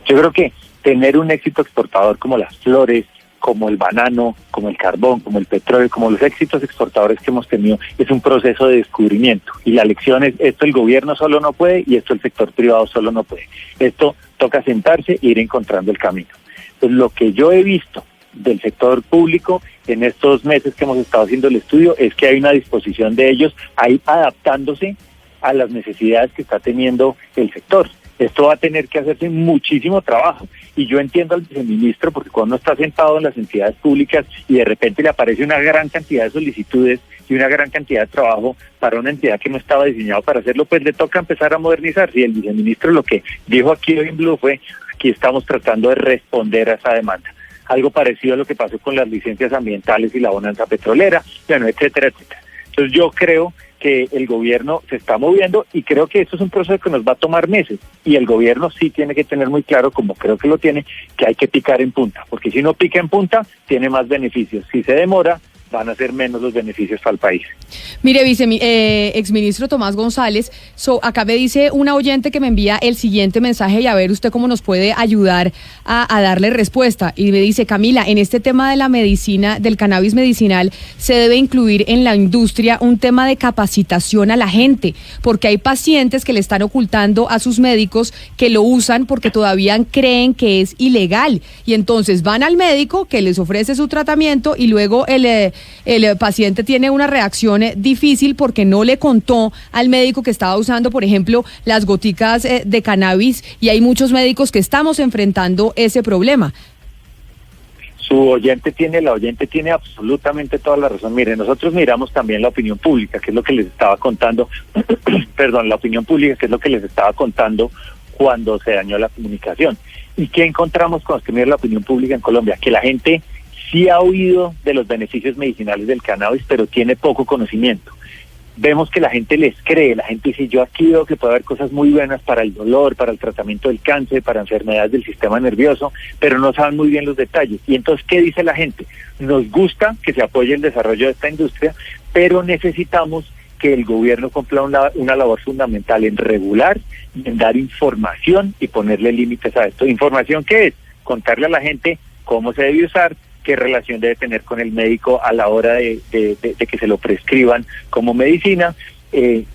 Yo creo que tener un éxito exportador como las flores, como el banano, como el carbón, como el petróleo, como los éxitos exportadores que hemos tenido, es un proceso de descubrimiento. Y la lección es, esto el gobierno solo no puede y esto el sector privado solo no puede. Esto toca sentarse e ir encontrando el camino. Entonces, lo que yo he visto del sector público en estos meses que hemos estado haciendo el estudio es que hay una disposición de ellos a ir adaptándose a las necesidades que está teniendo el sector. Esto va a tener que hacerse muchísimo trabajo. Y yo entiendo al viceministro, porque cuando uno está sentado en las entidades públicas y de repente le aparece una gran cantidad de solicitudes y una gran cantidad de trabajo para una entidad que no estaba diseñado para hacerlo, pues le toca empezar a modernizarse. Y el viceministro lo que dijo aquí hoy en Blue fue, aquí estamos tratando de responder a esa demanda. Algo parecido a lo que pasó con las licencias ambientales y la bonanza petrolera, bueno, etcétera, etcétera. Entonces yo creo que el gobierno se está moviendo y creo que esto es un proceso que nos va a tomar meses y el gobierno sí tiene que tener muy claro, como creo que lo tiene, que hay que picar en punta, porque si no pica en punta tiene más beneficios. Si se demora, van a ser menos los beneficios para el país. Mire, exministro Tomás González, acá me dice una oyente que me envía el siguiente mensaje y a ver usted cómo nos puede ayudar a darle respuesta. Y me dice, Camila, en este tema de la medicina, del cannabis medicinal, se debe incluir en la industria un tema de capacitación a la gente, porque hay pacientes que le están ocultando a sus médicos que lo usan porque todavía creen que es ilegal. Y entonces van al médico que les ofrece su tratamiento y luego el paciente tiene una reacción difícil porque no le contó al médico que estaba usando, por ejemplo, las goticas de cannabis, y hay muchos médicos que estamos enfrentando ese problema. La oyente tiene absolutamente toda la razón. Mire, nosotros miramos también la opinión pública, que es lo que les estaba contando, la opinión pública, que es lo que les estaba contando cuando se dañó la comunicación. ¿Y qué encontramos cuando se mira la opinión pública en Colombia? Que la gente sí ha oído de los beneficios medicinales del cannabis, pero tiene poco conocimiento. Vemos que la gente les cree, la gente dice, yo aquí veo que puede haber cosas muy buenas para el dolor, para el tratamiento del cáncer, para enfermedades del sistema nervioso, pero no saben muy bien los detalles. Y entonces, ¿qué dice la gente? Nos gusta que se apoye el desarrollo de esta industria, pero necesitamos que el gobierno cumpla una labor fundamental en regular, en dar información y ponerle límites a esto. ¿Información qué es? Contarle a la gente cómo se debe usar, qué relación debe tener con el médico a la hora de que se lo prescriban como medicina,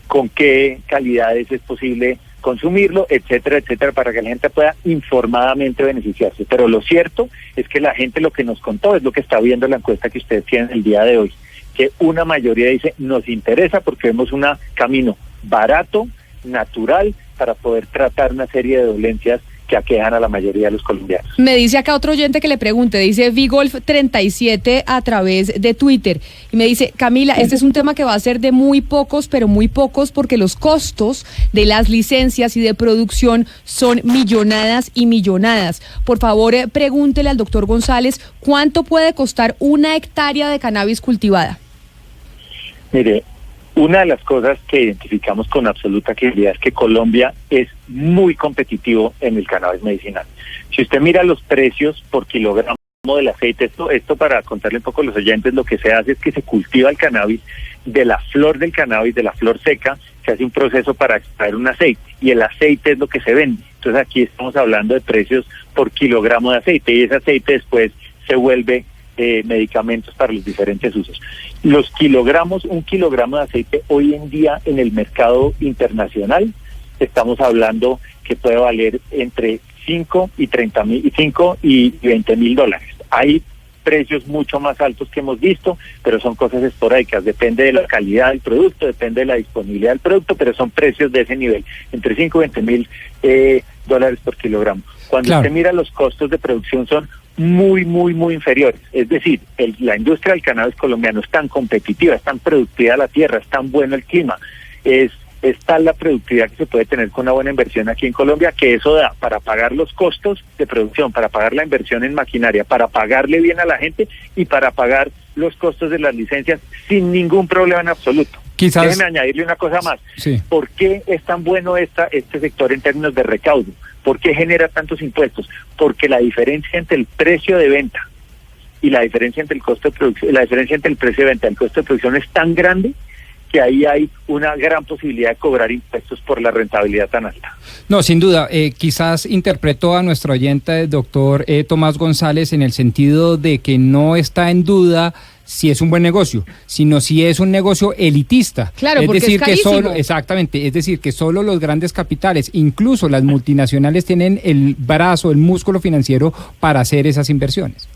con qué calidades es posible consumirlo, etcétera, etcétera, para que la gente pueda informadamente beneficiarse. Pero lo cierto es que la gente lo que nos contó es lo que está viendo la encuesta que ustedes tienen el día de hoy, que una mayoría dice, nos interesa porque vemos un camino barato, natural, para poder tratar una serie de dolencias que aquejan a la mayoría de los colombianos. Me dice acá otro oyente que le pregunte, dice Vigolf37 a través de Twitter, y me dice, Camila, este es un tema que va a ser de muy pocos, pero muy pocos, porque los costos de las licencias y de producción son millonadas y millonadas. Por favor, pregúntele al doctor González, ¿cuánto puede costar una hectárea de cannabis cultivada? Mire, una de las cosas que identificamos con absoluta claridad es que Colombia es muy competitivo en el cannabis medicinal. Si usted mira los precios por kilogramo del aceite, esto para contarle un poco a los oyentes, lo que se hace es que se cultiva el cannabis de la flor del cannabis, de la flor seca, se hace un proceso para extraer un aceite, y el aceite es lo que se vende. Entonces aquí estamos hablando de precios por kilogramo de aceite, y ese aceite después se vuelve medicamentos para los diferentes usos. Un kilogramo de aceite hoy en día en el mercado internacional, estamos hablando que puede valer entre 5 y 20 mil dólares. Hay precios mucho más altos que hemos visto, pero son cosas esporádicas, depende de la calidad del producto, depende de la disponibilidad del producto, pero son precios de ese nivel, entre 5 y 20 mil dólares por kilogramo. Cuando usted mira los costos de producción son muy inferiores. Es decir, la industria del cannabis colombiano es tan competitiva, es tan productiva la tierra, es tan bueno el clima, es tal la productividad que se puede tener con una buena inversión aquí en Colombia, que eso da para pagar los costos de producción, para pagar la inversión en maquinaria, para pagarle bien a la gente y para pagar los costos de las licencias sin ningún problema en absoluto. Quizás... Déjeme añadirle una cosa más. Sí. ¿Por qué es tan bueno este sector en términos de recaudo? ¿Por qué genera tantos impuestos? Porque la diferencia entre el precio de venta y la diferencia entre el costo de producción, la diferencia entre el precio de venta y el costo de producción es tan grande que ahí hay una gran posibilidad de cobrar impuestos por la rentabilidad tan alta. No, sin duda, quizás interpretó a nuestro oyente, el doctor Tomás González, en el sentido de que no está en duda si es un buen negocio, sino si es un negocio elitista. Claro, es porque decir, es carísimo. Exactamente, es decir, que solo los grandes capitales, incluso las multinacionales, tienen el brazo, el músculo financiero para hacer esas inversiones.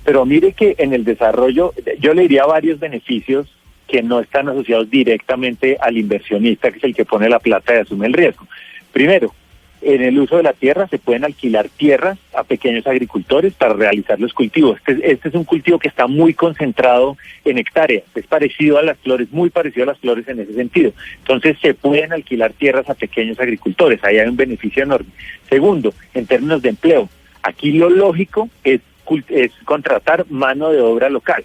Pero mire que en el desarrollo, yo le diría varios beneficios que no están asociados directamente al inversionista, que es el que pone la plata y asume el riesgo. Primero, en el uso de la tierra se pueden alquilar tierras a pequeños agricultores para realizar los cultivos. Este es un cultivo que está muy concentrado en hectáreas, es parecido a las flores, muy parecido a las flores en ese sentido. Entonces se pueden alquilar tierras a pequeños agricultores, ahí hay un beneficio enorme. Segundo, en términos de empleo, aquí lo lógico es contratar mano de obra local.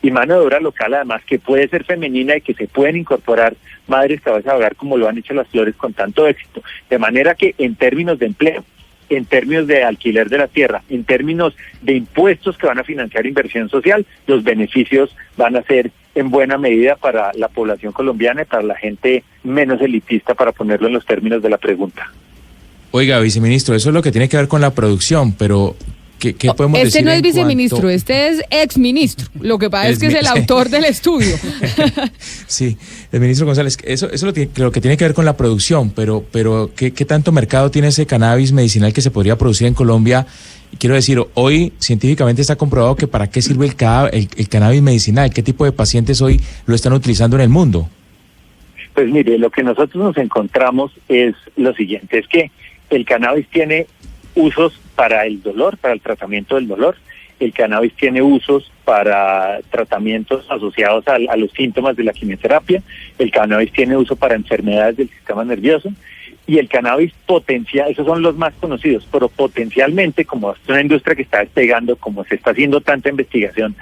Y mano de obra local además que puede ser femenina y que se pueden incorporar madres cabezas de hogar como lo han hecho las flores con tanto éxito. De manera que en términos de empleo, en términos de alquiler de la tierra, en términos de impuestos que van a financiar inversión social, los beneficios van a ser en buena medida para la población colombiana y para la gente menos elitista, para ponerlo en los términos de la pregunta. Oiga, viceministro, eso es lo que tiene que ver con la producción, pero... ¿Qué podemos decir? Este no es viceministro, este es exministro. Lo que pasa es que es el autor del estudio. Sí, el ministro González, eso es lo que tiene que ver con la producción, pero ¿qué tanto mercado tiene ese cannabis medicinal que se podría producir en Colombia? Quiero decir, hoy científicamente está comprobado que para qué sirve el cannabis medicinal, qué tipo de pacientes hoy lo están utilizando en el mundo. Pues mire, lo que nosotros nos encontramos es lo siguiente, es que el cannabis tiene usos para el dolor, para el tratamiento del dolor, el cannabis tiene usos para tratamientos asociados a los síntomas de la quimioterapia, el cannabis tiene uso para enfermedades del sistema nervioso, y el cannabis esos son los más conocidos, pero potencialmente, como es una industria que está despegando, como se está haciendo tanta investigación,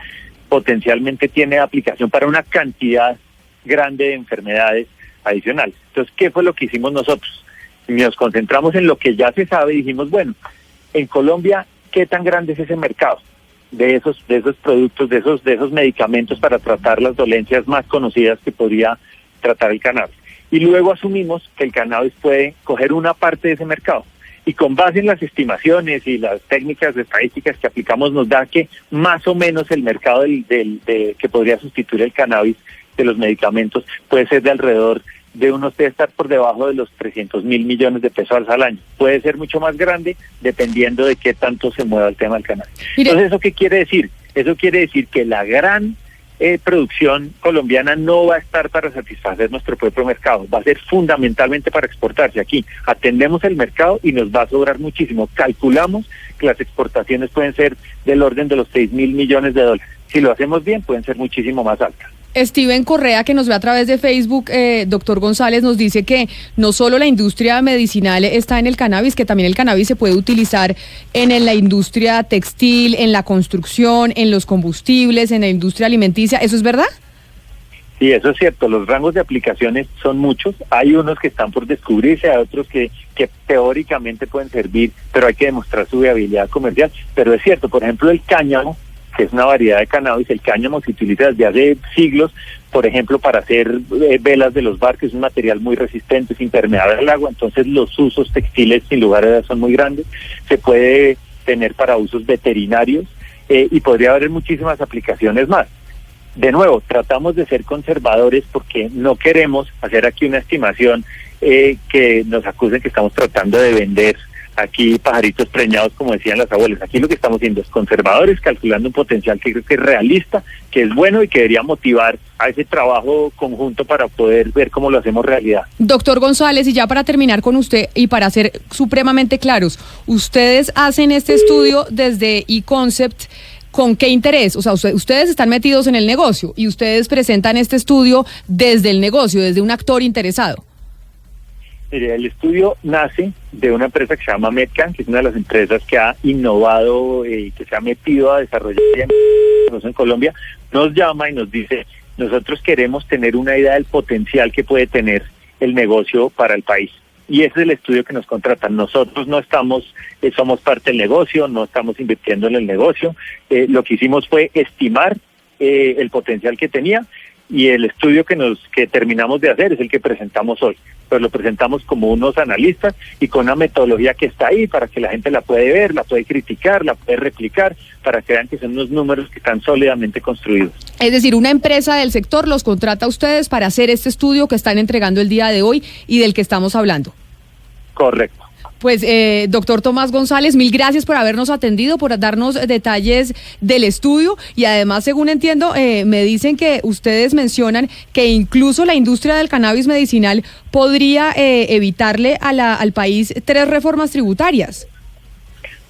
potencialmente tiene aplicación para una cantidad grande de enfermedades adicionales. Entonces, ¿qué fue lo que hicimos nosotros? Nos concentramos en lo que ya se sabe y dijimos, bueno, en Colombia, ¿qué tan grande es ese mercado de esos productos, de esos medicamentos para tratar las dolencias más conocidas que podría tratar el cannabis? Y luego asumimos que el cannabis puede coger una parte de ese mercado. Y con base en las estimaciones y las técnicas estadísticas que aplicamos, nos da que más o menos el mercado que podría sustituir el cannabis de los medicamentos puede ser de alrededor de debe estar por debajo de los 300.000 millones de pesos al año. Puede ser mucho más grande dependiendo de qué tanto se mueva el tema del cannabis. Entonces, ¿eso qué quiere decir? Eso quiere decir que la gran producción colombiana no va a estar para satisfacer nuestro propio mercado, va a ser fundamentalmente para exportarse. Aquí atendemos el mercado y nos va a sobrar muchísimo. Calculamos que las exportaciones pueden ser del orden de los 6.000 millones de dólares. Si lo hacemos bien, pueden ser muchísimo más altas. Steven Correa, que nos ve a través de Facebook, doctor González, nos dice que no solo la industria medicinal está en el cannabis, que también el cannabis se puede utilizar en la industria textil, en la construcción, en los combustibles, en la industria alimenticia. ¿Eso es verdad? Sí, eso es cierto. Los rangos de aplicaciones son muchos. Hay unos que están por descubrirse, hay otros que teóricamente pueden servir, pero hay que demostrar su viabilidad comercial. Pero es cierto, por ejemplo, el cáñamo, que es una variedad de cannabis, el cáñamo se utiliza desde hace siglos, por ejemplo, para hacer velas de los barcos, es un material muy resistente, es impermeable al agua, entonces los usos textiles sin lugar a dudas son muy grandes. Se puede tener para usos veterinarios y podría haber muchísimas aplicaciones más. De nuevo, tratamos de ser conservadores porque no queremos hacer aquí una estimación que nos acusen que estamos tratando de vender aquí pajaritos preñados, como decían las abuelas. Aquí lo que estamos haciendo es conservadores, calculando un potencial que creo que es realista, que es bueno y que debería motivar a ese trabajo conjunto para poder ver cómo lo hacemos realidad. Doctor González, y ya para terminar con usted y para ser supremamente claros, ustedes hacen este estudio desde eConcept. ¿Con qué interés? O sea, ustedes están metidos en el negocio y ustedes presentan este estudio desde el negocio, desde un actor interesado. Mire, el estudio nace de una empresa que se llama Medcan, que es una de las empresas que ha innovado y que se ha metido a desarrollar en Colombia. Nos llama y nos dice, nosotros queremos tener una idea del potencial que puede tener el negocio para el país. Y ese es el estudio que nos contratan. Nosotros no somos parte del negocio, no estamos invirtiendo en el negocio. Lo que hicimos fue estimar el potencial que tenía, y el estudio que terminamos de hacer es el que presentamos hoy. Pero lo presentamos como unos analistas y con una metodología que está ahí para que la gente la puede ver, la puede criticar, la puede replicar, para que vean que son unos números que están sólidamente construidos. Es decir, una empresa del sector los contrata a ustedes para hacer este estudio que están entregando el día de hoy y del que estamos hablando. Correcto. Pues, doctor Tomás González, mil gracias por habernos atendido, por darnos detalles del estudio, y además, según entiendo, me dicen que ustedes mencionan que incluso la industria del cannabis medicinal podría evitarle al país 3 reformas tributarias.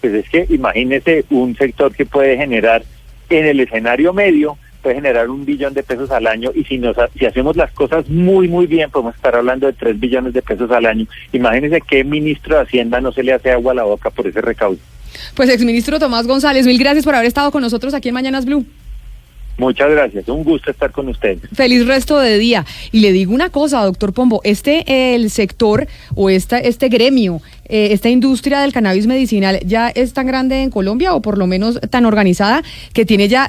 Pues es que imagínese un sector que puede generar en el escenario medio, puede generar $1 billón al año, y si hacemos las cosas muy bien, podemos estar hablando de 3 billones de pesos al año. Imagínense qué ministro de Hacienda no se le hace agua a la boca por ese recaudo. Pues, exministro Tomás González, mil gracias por haber estado con nosotros aquí en Mañanas Blue. Muchas gracias, un gusto estar con ustedes. Feliz resto de día. Y le digo una cosa, doctor Pombo, el sector o este gremio, esta industria del cannabis medicinal ya es tan grande en Colombia, o por lo menos tan organizada, que tiene ya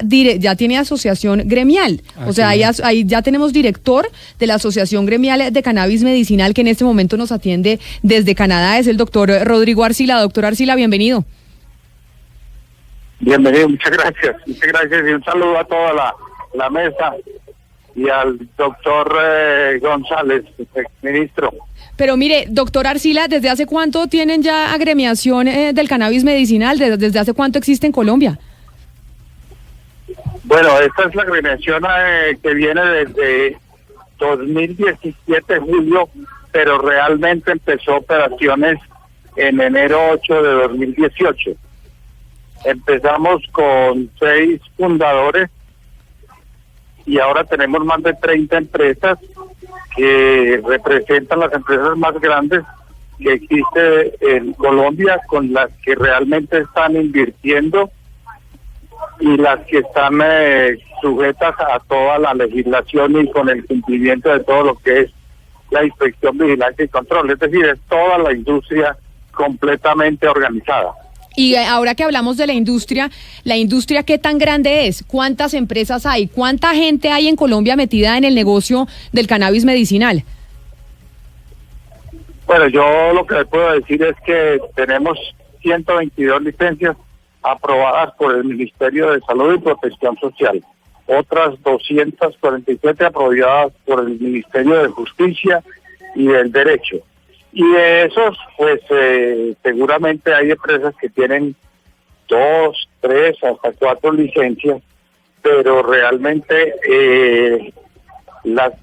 tiene asociación gremial. O sea, ahí ya tenemos director de la Asociación Gremial de Cannabis Medicinal, que en este momento nos atiende desde Canadá, es el doctor Rodrigo Arcila. Doctor Arcila, bienvenido. Bienvenido, muchas gracias y un saludo a toda la mesa y al doctor González, ministro. Pero mire, doctor Arcila, ¿desde hace cuánto tienen ya agremiación del cannabis medicinal? ¿Desde hace cuánto existe en Colombia? Bueno, esta es la agremiación que viene desde 2017, julio, pero realmente empezó operaciones en enero 8 de 2018. Empezamos con 6 fundadores y ahora tenemos más de 30 empresas que representan las empresas más grandes que existe en Colombia, con las que realmente están invirtiendo y las que están sujetas a toda la legislación y con el cumplimiento de todo lo que es la inspección, vigilancia y control. Es decir, es toda la industria completamente organizada. Y ahora que hablamos de la industria, ¿qué tan grande es? ¿Cuántas empresas hay? ¿Cuánta gente hay en Colombia metida en el negocio del cannabis medicinal? Bueno, yo lo que le puedo decir es que tenemos 122 licencias aprobadas por el Ministerio de Salud y Protección Social, otras 247 aprobadas por el Ministerio de Justicia y del Derecho. Y de esos, pues seguramente hay empresas que tienen 2, 3, hasta 4 licencias, pero realmente las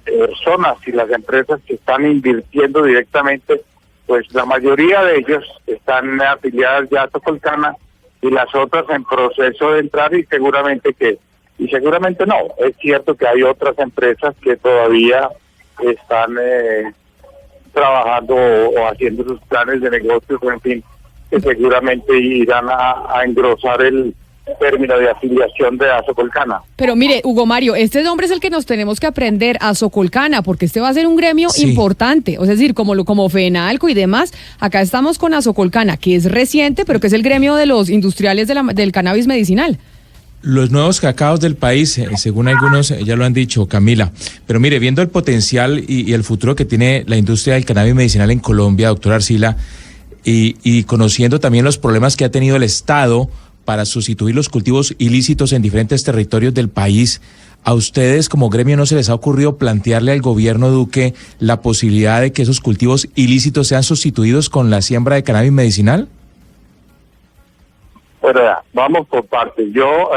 personas y las empresas que están invirtiendo directamente, pues la mayoría de ellos están afiliadas ya a Socolcana y las otras en proceso de entrar y seguramente no. Es cierto que hay otras empresas que todavía están trabajando o haciendo sus planes de negocios, en fin, que seguramente irán a engrosar el término de afiliación de Asocolcana. Pero mire, Hugo Mario, este nombre es el que nos tenemos que aprender, Asocolcana, porque este va a ser un gremio importante, o sea, es decir, como FENALCO y demás, acá estamos con Asocolcana, que es reciente, pero que es el gremio de los industriales del cannabis medicinal. Los nuevos cacaos del país, según algunos ya lo han dicho, Camila. Pero mire, viendo el potencial y el futuro que tiene la industria del cannabis medicinal en Colombia, doctor Arcila, y conociendo también los problemas que ha tenido el Estado para sustituir los cultivos ilícitos en diferentes territorios del país, ¿a ustedes como gremio no se les ha ocurrido plantearle al gobierno Duque la posibilidad de que esos cultivos ilícitos sean sustituidos con la siembra de cannabis medicinal? Bueno, vamos por partes. Yo,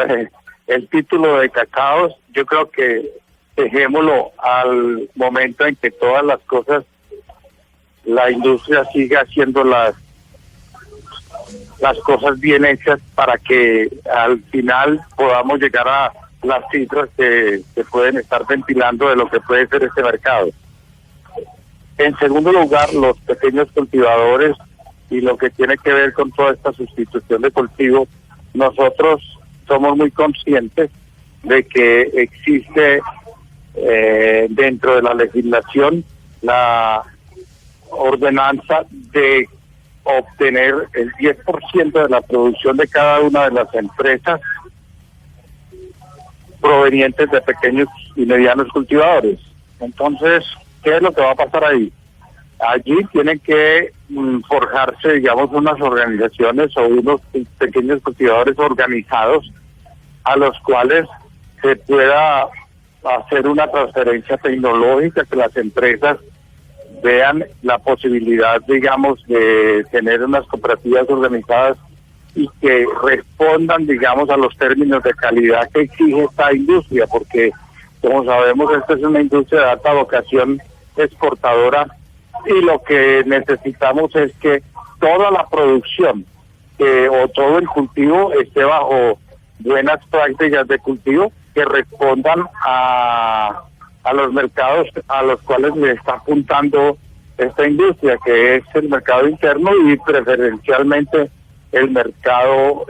el título de cacaos, yo creo que dejémoslo al momento en que todas las cosas, la industria siga haciendo las cosas bien hechas para que al final podamos llegar a las cifras que se pueden estar ventilando de lo que puede ser este mercado. En segundo lugar, los pequeños cultivadores y lo que tiene que ver con toda esta sustitución de cultivo, nosotros somos muy conscientes de que existe dentro de la legislación la ordenanza de obtener el 10% de la producción de cada una de las empresas provenientes de pequeños y medianos cultivadores. Entonces, ¿qué es lo que va a pasar ahí? Allí tienen que forjarse, digamos, unas organizaciones o unos pequeños cultivadores organizados a los cuales se pueda hacer una transferencia tecnológica, que las empresas vean la posibilidad, digamos, de tener unas cooperativas organizadas y que respondan, digamos, a los términos de calidad que exige esta industria, porque, como sabemos, esta es una industria de alta vocación exportadora y lo que necesitamos es que toda la producción o todo el cultivo esté bajo buenas prácticas de cultivo que respondan a los mercados a los cuales le está apuntando esta industria, que es el mercado interno y preferencialmente el mercado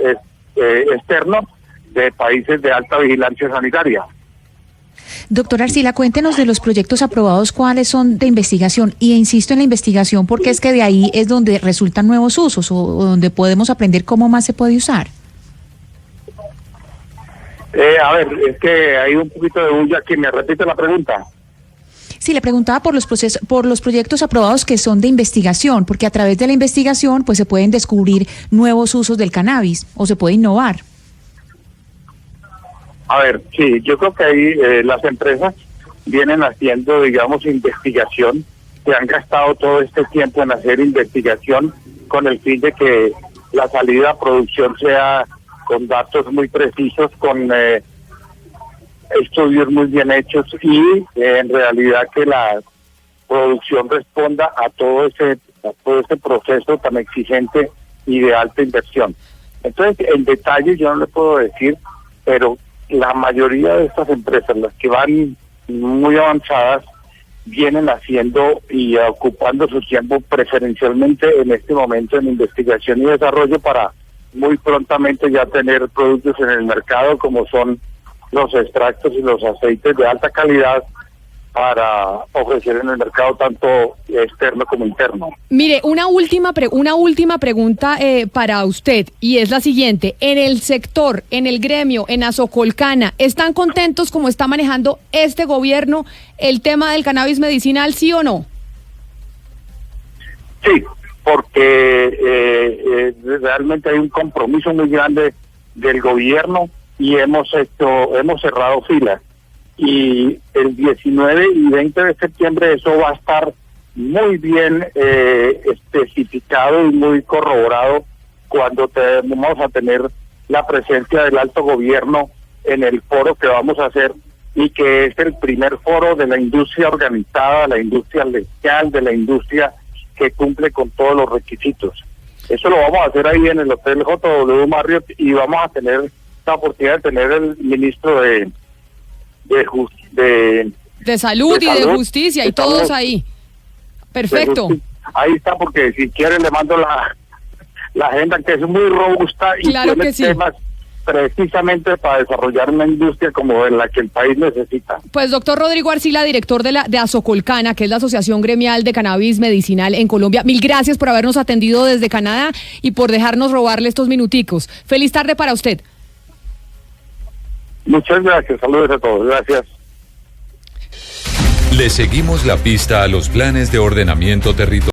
externo de países de alta vigilancia sanitaria. Doctor Arcila, cuéntenos de los proyectos aprobados, cuáles son de investigación, y insisto en la investigación porque es que de ahí es donde resultan nuevos usos o donde podemos aprender cómo más se puede usar. A ver, es que hay un poquito de bulla aquí, ¿me repite la pregunta? Sí, le preguntaba por los proyectos aprobados que son de investigación, porque a través de la investigación pues se pueden descubrir nuevos usos del cannabis o se puede innovar. A ver, sí, yo creo que ahí las empresas vienen haciendo, digamos, investigación, que han gastado todo este tiempo en hacer investigación con el fin de que la salida a producción sea con datos muy precisos, con estudios muy bien hechos y en realidad que la producción responda a todo ese proceso tan exigente y de alta inversión. Entonces, en detalle yo no le puedo decir, pero la mayoría de estas empresas, las que van muy avanzadas, vienen haciendo y ocupando su tiempo preferencialmente en este momento en investigación y desarrollo para muy prontamente ya tener productos en el mercado como son los extractos y los aceites de alta calidad para ofrecer en el mercado tanto externo como interno. Mire, una última pregunta para usted, y es la siguiente. En el sector, en el gremio, en Azocolcana, ¿están contentos como está manejando este gobierno el tema del cannabis medicinal, sí o no? Sí, porque realmente hay un compromiso muy grande del gobierno y hemos cerrado filas. Y el 19 y 20 de septiembre eso va a estar muy bien especificado y muy corroborado cuando vamos a tener la presencia del alto gobierno en el foro que vamos a hacer y que es el primer foro de la industria organizada, la industria legal, de la industria que cumple con todos los requisitos. Eso lo vamos a hacer ahí en el Hotel JW Marriott y vamos a tener la oportunidad de tener el ministro de salud y de justicia y todos ahí. Perfecto. Ahí está, porque si quiere le mando la agenda, que es muy robusta y claro tiene que sí. temas precisamente para desarrollar una industria como la que el país necesita. Pues doctor Rodrigo Arcila, director de Azocolcana, que es la Asociación Gremial de Cannabis Medicinal en Colombia, mil gracias por habernos atendido desde Canadá y por dejarnos robarle estos minuticos. Feliz tarde para usted. Muchas gracias, saludos a todos, gracias. Le seguimos la pista a los planes de ordenamiento territorial.